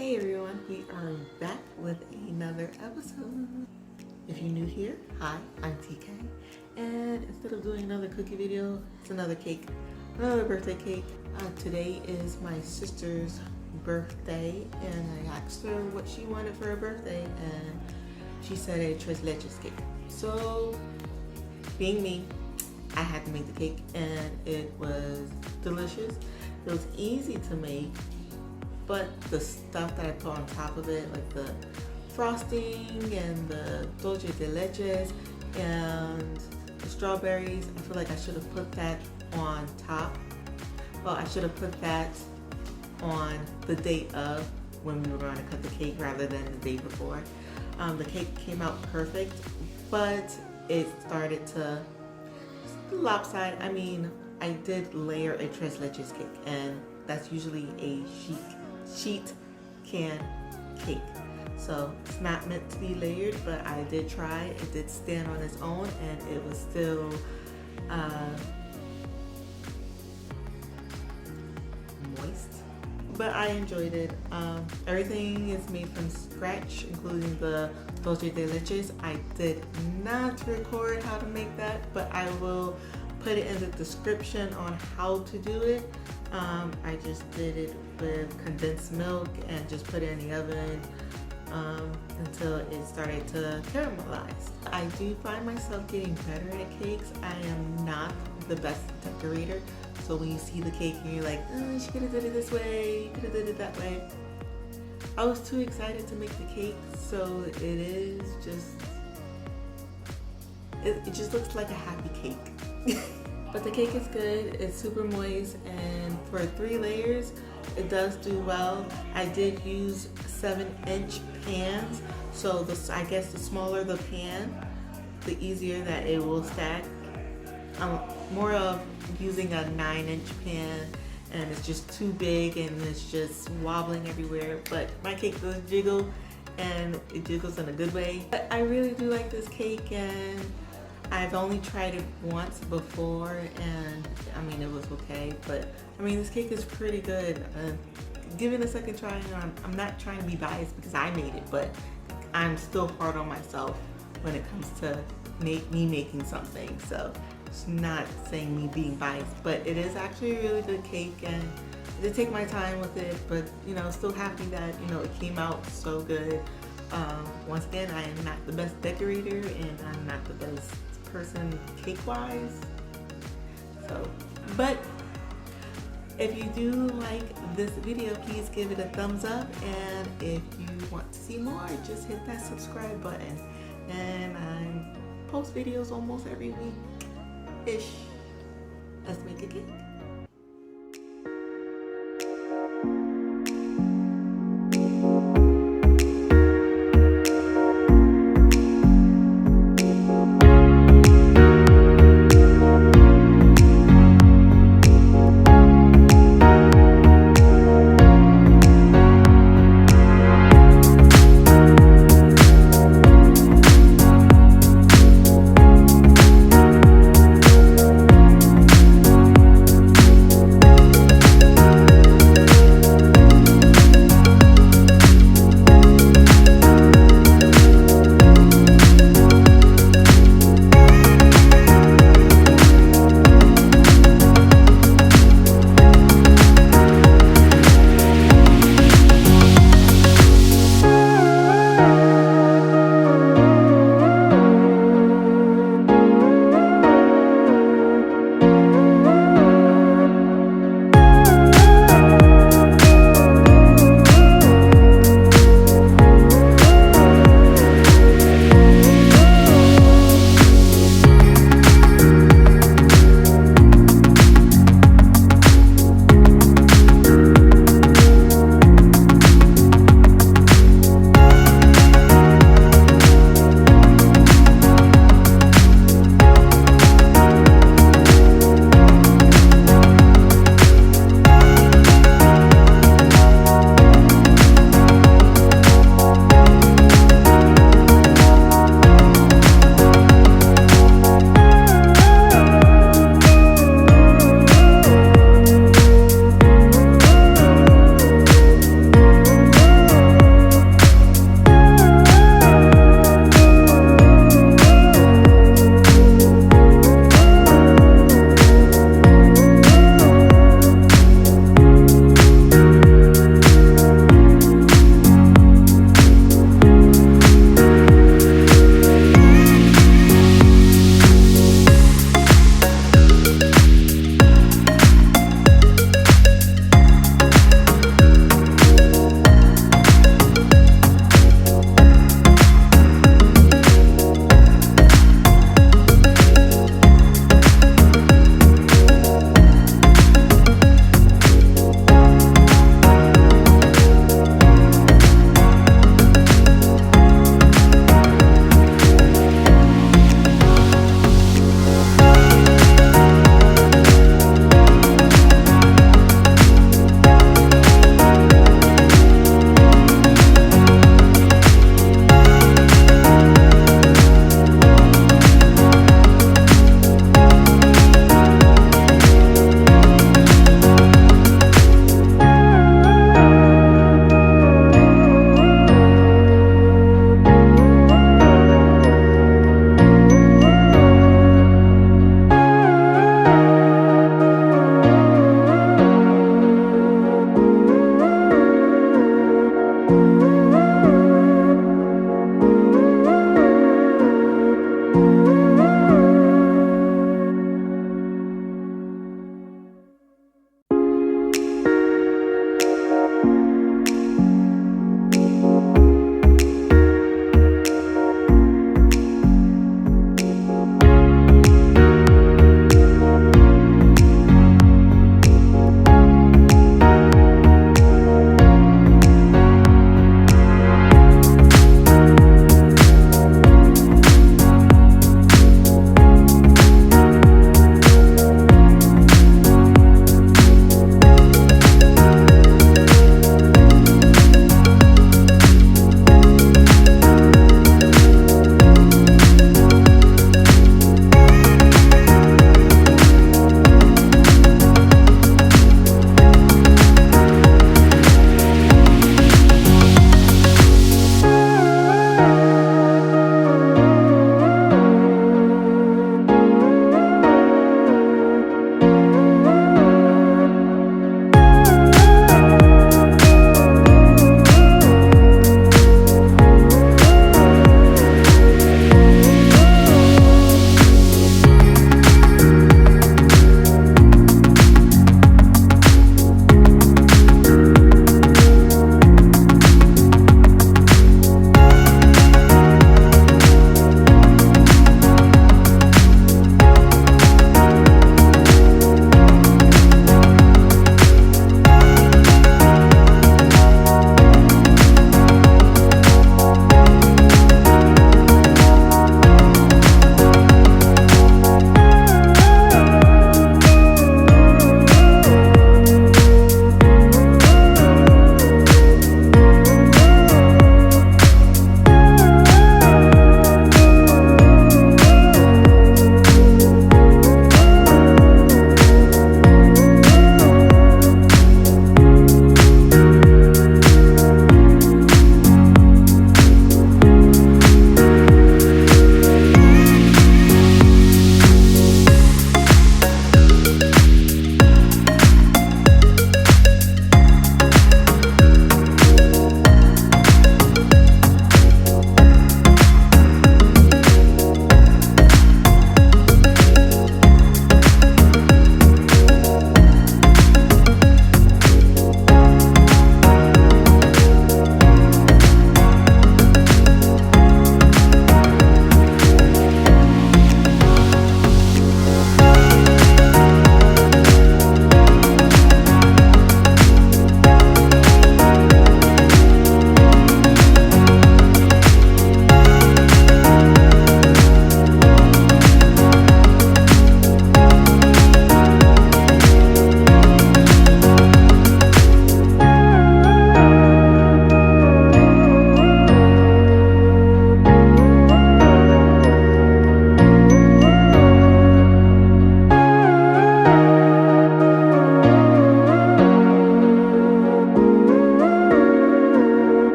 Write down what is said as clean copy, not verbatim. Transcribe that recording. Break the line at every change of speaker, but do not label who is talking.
Hey everyone, we are back with another episode. If you're new here, hi, I'm TK. And instead of doing another cookie video, it's another cake, another birthday cake. Today is my sister's birthday and I asked her what she wanted for her birthday and she said a tres leches cake. So, being me, I had to make the cake and it was delicious. It was easy to make, but the stuff that I put on top of it, like the frosting and the dulce de leches and the strawberries, I feel like I should have put that on top. Well, I should have put that on the day of when we were going to cut the cake rather than the day before. The cake came out perfect, but it started to lopside. I mean, I did layer a tres leches cake, and that's usually a sheet can cake. So it's not meant to be layered, but I did try. It did stand on its own, and it was still moist. But I enjoyed it. Everything is made from scratch, including the dulce de leches. I did not record how to make that, but I will put it in the description on how to do it. I just did it with condensed milk and just put it in the oven until it started to caramelize. I do find myself getting better at cakes. I am not the best decorator. So when you see the cake and you're like, oh, you could have did it this way, you could have did it that way. I was too excited to make the cake, so it is just, it just looks like a happy cake. But the cake is good, it's super moist, and for 3 layers, it does do well. I did use 7-inch pans, so I guess the smaller the pan, the easier that it will stack. I'm more of using a 9-inch pan, and it's just too big and it's just wobbling everywhere. But my cake does jiggle, and it jiggles in a good way. But I really do like this cake, and I've only tried it once before, and I mean, it was okay, but I mean, this cake is pretty good. Give it a second try. I'm not trying to be biased because I made it, but I'm still hard on myself when it comes to me making something. So it's not saying me being biased, but it is actually a really good cake, and I did take my time with it, but you know, still happy that, you know, it came out so good. Once again, I am not the best decorator, and I'm not the best person cake-wise. So, but if you do like this video, please give it a thumbs up, and if you want to see more, just hit that subscribe button. And I post videos almost every week-ish. Let's make a cake.